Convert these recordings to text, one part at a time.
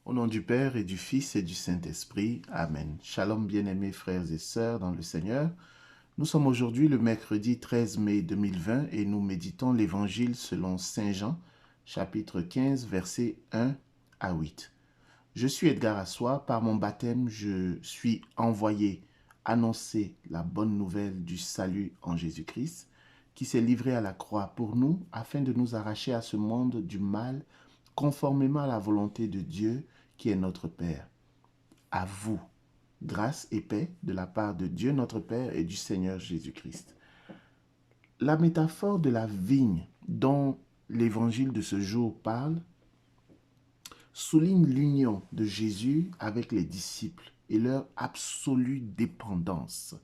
Au nom du Père et du Fils et du Saint-Esprit. Amen. Shalom bien-aimés frères et sœurs dans le Seigneur. Nous sommes aujourd'hui le mercredi 13 mai 2020 et nous méditons l'Évangile selon Saint Jean, chapitre 15, versets 1 à 8. Je suis Edgar Assois. Par mon baptême, je suis envoyé annoncer la bonne nouvelle du salut en Jésus-Christ, qui s'est livré à la croix pour nous afin de nous arracher à ce monde du mal, conformément à la volonté de Dieu qui est notre Père. À vous, grâce et paix de la part de Dieu notre Père et du Seigneur Jésus-Christ. La métaphore de la vigne dont l'évangile de ce jour parle souligne l'union de Jésus avec les disciples et leur absolue dépendance.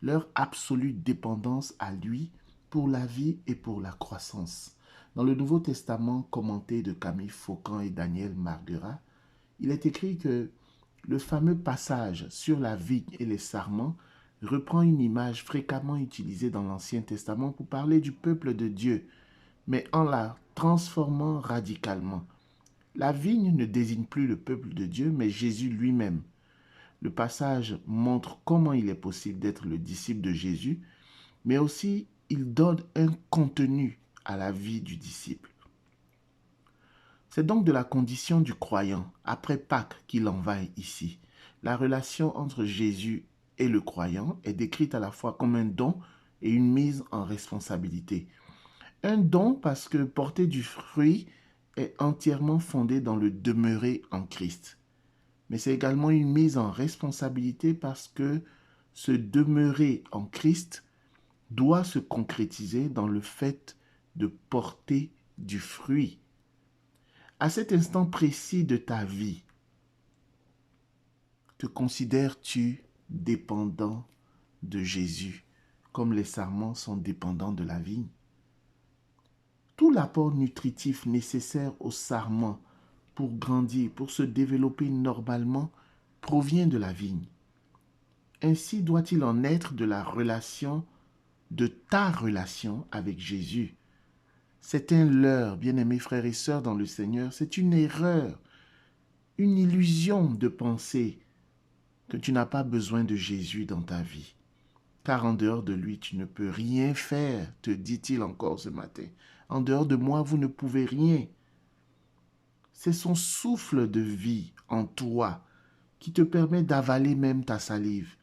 Leur absolue dépendance à lui pour la vie et pour la croissance. Dans le Nouveau Testament commenté de Camille Faucon et Daniel Marguerat, il est écrit que le fameux passage sur la vigne et les sarments reprend une image fréquemment utilisée dans l'Ancien Testament pour parler du peuple de Dieu, mais en la transformant radicalement. La vigne ne désigne plus le peuple de Dieu, mais Jésus lui-même. Le passage montre comment il est possible d'être le disciple de Jésus, mais aussi il donne un contenu à la vie du disciple. C'est donc de la condition du croyant, après Pâques, qu'il en va ici. La relation entre Jésus et le croyant est décrite à la fois comme un don et une mise en responsabilité. Un don parce que porter du fruit est entièrement fondé dans le demeurer en Christ. Mais c'est également une mise en responsabilité parce que ce demeurer en Christ doit se concrétiser dans le fait de porter du fruit. À cet instant précis de ta vie, te considères-tu dépendant de Jésus, comme les sarments sont dépendants de la vigne? Tout l'apport nutritif nécessaire aux sarments pour grandir, pour se développer normalement, provient de la vigne. Ainsi doit-il en être de ta relation avec Jésus. C'est un leurre, bien-aimés frères et sœurs dans le Seigneur, c'est une erreur, une illusion de penser que tu n'as pas besoin de Jésus dans ta vie. Car en dehors de lui, tu ne peux rien faire, te dit-il encore ce matin. En dehors de moi, vous ne pouvez rien. C'est son souffle de vie en toi qui te permet d'avaler même ta salive.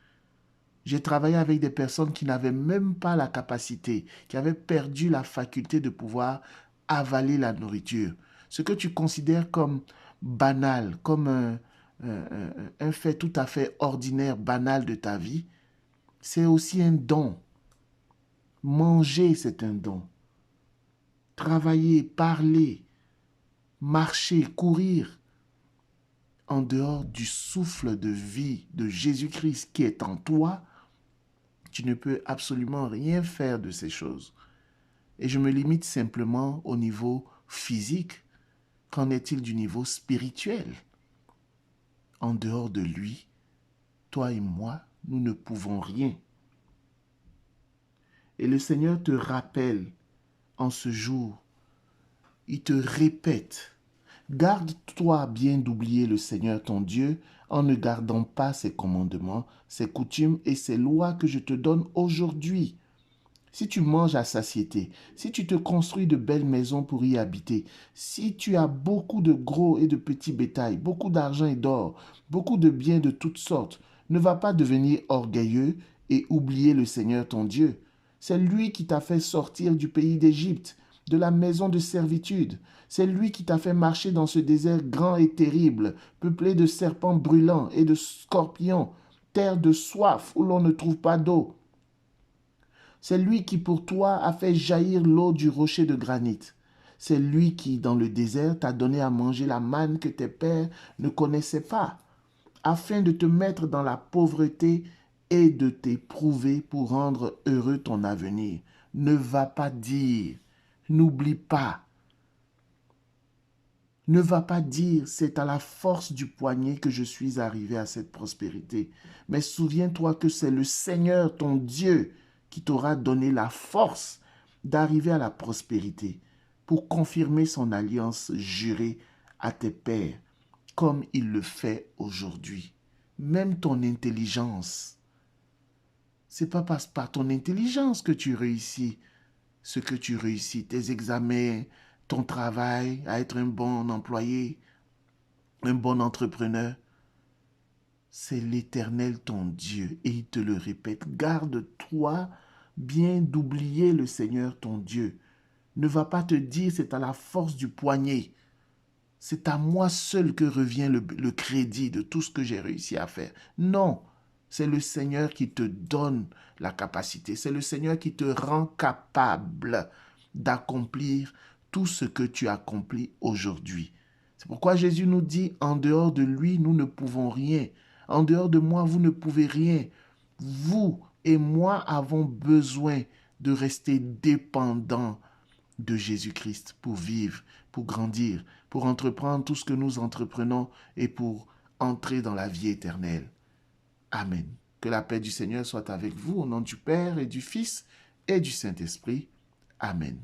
J'ai travaillé avec des personnes qui n'avaient même pas la capacité, qui avaient perdu la faculté de pouvoir avaler la nourriture. Ce que tu considères comme banal, comme un fait tout à fait ordinaire, banal de ta vie, c'est aussi un don. Manger, c'est un don. Travailler, parler, marcher, courir, en dehors du souffle de vie de Jésus-Christ qui est en toi, tu ne peux absolument rien faire de ces choses. Et je me limite simplement au niveau physique. Qu'en est-il du niveau spirituel? En dehors de lui, toi et moi, nous ne pouvons rien. Et le Seigneur te rappelle en ce jour, il te répète, garde-toi bien d'oublier le Seigneur ton Dieu en ne gardant pas ses commandements, ses coutumes et ses lois que je te donne aujourd'hui. Si tu manges à satiété, si tu te construis de belles maisons pour y habiter, si tu as beaucoup de gros et de petits bétails, beaucoup d'argent et d'or, beaucoup de biens de toutes sortes, ne va pas devenir orgueilleux et oublier le Seigneur ton Dieu. C'est lui qui t'a fait sortir du pays d'Égypte, de la maison de servitude. C'est lui qui t'a fait marcher dans ce désert grand et terrible, peuplé de serpents brûlants et de scorpions, terre de soif où l'on ne trouve pas d'eau. C'est lui qui pour toi a fait jaillir l'eau du rocher de granit. C'est lui qui, dans le désert, t'a donné à manger la manne que tes pères ne connaissaient pas, afin de te mettre dans la pauvreté et de t'éprouver pour rendre heureux ton avenir. Ne va pas dire, n'oublie pas. Ne va pas dire, c'est à la force du poignet que je suis arrivé à cette prospérité. Mais souviens-toi que c'est le Seigneur, ton Dieu, qui t'aura donné la force d'arriver à la prospérité. pour confirmer son alliance jurée à tes pères, comme il le fait aujourd'hui. Même ton intelligence, c'est pas par ton intelligence que tu réussis ce que tu réussis, tes examens, ton travail, à être un bon employé, un bon entrepreneur. C'est l'Éternel ton Dieu. Et il te le répète, garde-toi bien d'oublier le Seigneur ton Dieu. Ne va pas te dire c'est à la force du poignet. C'est à moi seul que revient le crédit de tout ce que j'ai réussi à faire. Non, c'est le Seigneur qui te donne la capacité. C'est le Seigneur qui te rend capable d'accomplir tout ce que tu accomplis aujourd'hui. C'est pourquoi Jésus nous dit, en dehors de lui, nous ne pouvons rien. En dehors de moi, vous ne pouvez rien. Vous et moi avons besoin de rester dépendants de Jésus-Christ pour vivre, pour grandir, pour entreprendre tout ce que nous entreprenons et pour entrer dans la vie éternelle. Amen. Que la paix du Seigneur soit avec vous au nom du Père et du Fils et du Saint-Esprit. Amen.